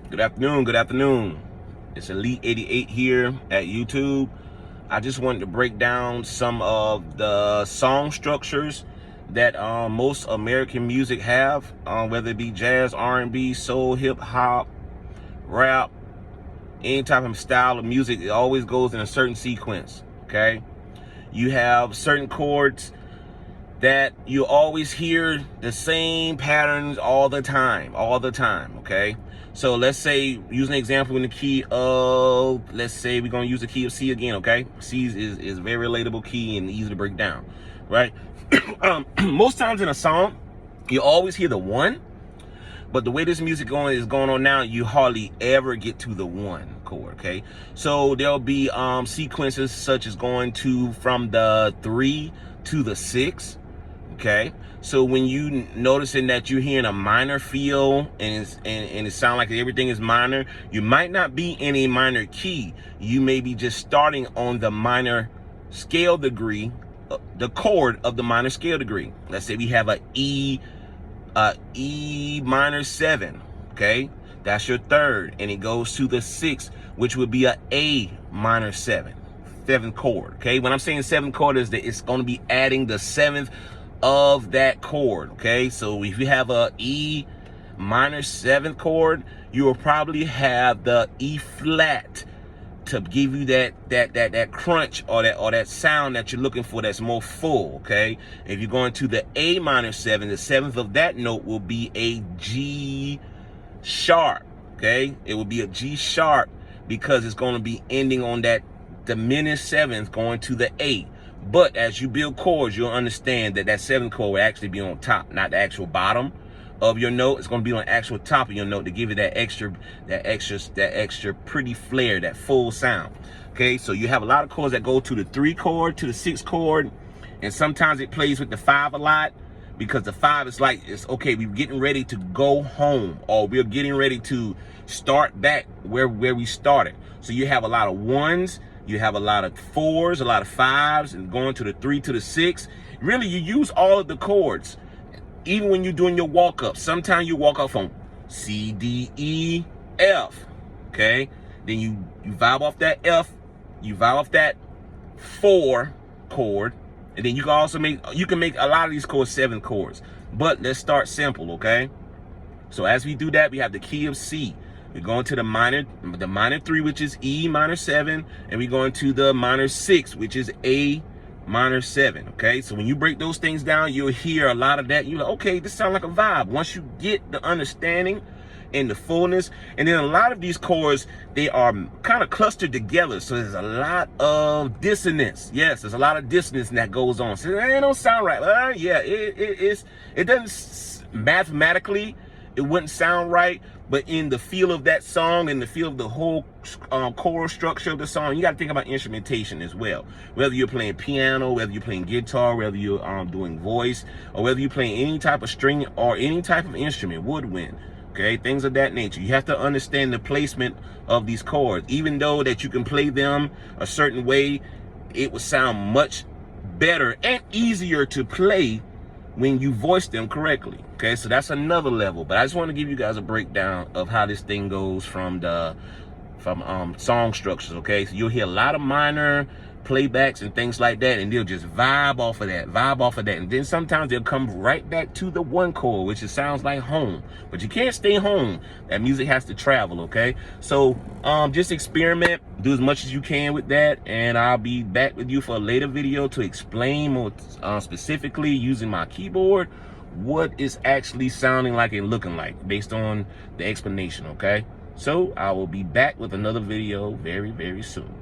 Good afternoon, good afternoon. It's Elite 88 here at YouTube. I just wanted to break down some of the song structures that most American music have, whether it be jazz, R&B, soul, hip hop, rap, any type of style of music. It always goes in a certain sequence, okay? You have certain chords that you always hear the same patterns all the time, okay? So let's say, use an example in the key of, let's say we're gonna use the key of C again, okay? C is a very relatable key and easy to break down, right? Most times in a song, you always hear the one, but the way this music is going on now, you hardly ever get to the one chord, okay? So there'll be sequences such as going from the 3 to the 6, okay? So when you noticing that you're hearing a minor feel and it sounds like everything is minor, you might not be in a minor key. You may be just starting on the minor scale degree, the chord of the minor scale degree. Let's say we have a E minor 7, okay? That's your third, and it goes to the 6th, which would be a A minor 7, 7th chord, okay? When I'm saying 7th chord, is that it's going to be adding the 7th of that chord, okay? So if you have a E minor 7th chord, you will probably have the E flat to give you that crunch or that sound that you're looking for, that's more full, okay? If you're going to the A minor 7, the 7th of that note will be a G sharp, okay? It will be a G sharp because it's going to be ending on that diminished 7th going to the A. But as you build chords, you'll understand that that 7th chord will actually be on top, not the actual bottom of your note. It's going to be on the actual top of your note to give you that extra pretty flair, that full sound. Okay, so you have a lot of chords that go to the 3 chord, to the 6 chord, and sometimes it plays with the 5 a lot, because the 5 is like, it's okay, we're getting ready to go home, or we're getting ready to start back where we started. So you have a lot of 1s, you have a lot of 4s, a lot of 5s, and going to the 3 to the 6. Really, you use all of the chords. Even when you're doing your walk up, sometimes you walk up from C, D, E, F, okay? Then you vibe off that F, you vibe off that 4 chord, and then you can also make a lot of these chords 7 chords. But let's start simple, okay? So as we do that, we have the key of C. We're going to the minor 3, which is E minor 7, and we're going to the minor 6, which is A minor 7, okay? So when you break those things down, you'll hear a lot of that. You're like, okay, this sounds like a vibe. Once you get the understanding and the fullness, and then a lot of these chords, they are kind of clustered together, so there's a lot of dissonance. Yes, there's a lot of dissonance that goes on. So it don't sound right. Yeah, it doesn't mathematically, it wouldn't sound right, but in the feel of that song and the feel of the whole choral structure of the song, you got to think about instrumentation as well. Whether you're playing piano, whether you're playing guitar, whether you're doing voice, or whether you're playing any type of string or any type of instrument, woodwind, okay, things of that nature. You have to understand the placement of these chords. Even though that you can play them a certain way, it will sound much better and easier to play when you voice them correctly, okay? So that's another level, but I just want to give you guys a breakdown of how this thing goes from song structures, okay? So you'll hear a lot of minor playbacks and things like that, and they'll just vibe off of that, and then sometimes they'll come right back to the 1 chord, which it sounds like home, but you can't stay home. That music has to travel, okay? So just experiment, do as much as you can with that, and I'll be back with you for a later video to explain more specifically using my keyboard what it's actually sounding like and looking like based on the explanation, okay? So I will be back with another video very, very soon.